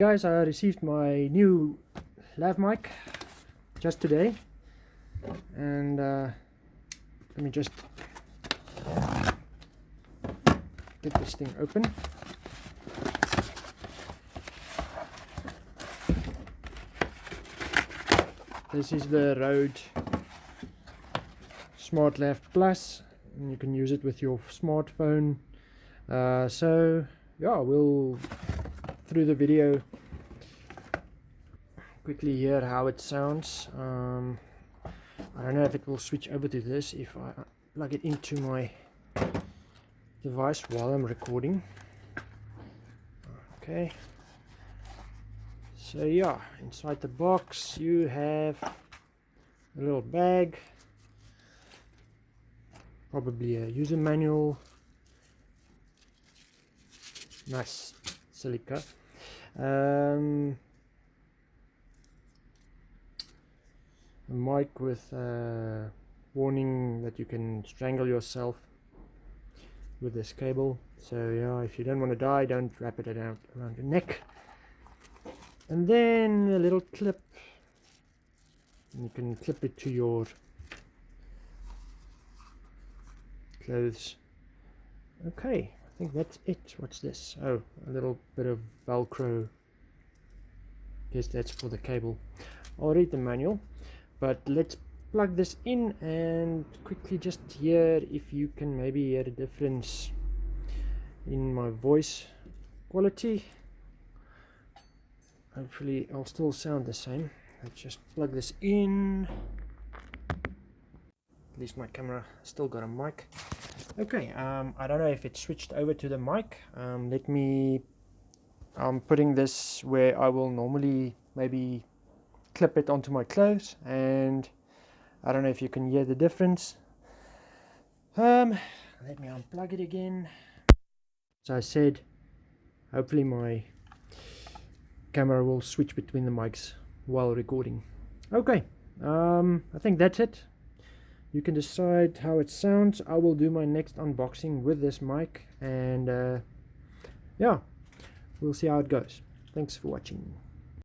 Guys, I received my new lav mic just today, and let me just get this thing open. This is the Rode smartLav Plus, and you can use it with your smartphone. So yeah, we'll through the video quickly hear how it sounds. I don't know if it will switch over to this if I plug it into my device while I'm recording. Okay, so yeah, inside the box you have a little bag, probably a user manual, nice silica, a mic with a warning that you can strangle yourself with this cable. So yeah, if you don't want to die, don't wrap it around your neck. And then a little clip, and you can clip it to your clothes. Okay, I think that's it. What's this? Oh, a little bit of Velcro. Guess that's for the cable. I'll read the manual, but let's plug this in and quickly just hear if you can maybe hear a difference in my voice quality. Hopefully I'll still sound the same. Let's just plug this in. At least my camera still got a mic. Okay, I don't know if it switched over to the mic. I'm putting this where I will normally maybe clip it onto my clothes, and I don't know if you can hear the difference. Let me unplug it again. As I said, hopefully my camera will switch between the mics while recording. Okay, I think that's it. You can decide how it sounds. I will do my next unboxing with this mic, and yeah, we'll see how it goes. Thanks for watching.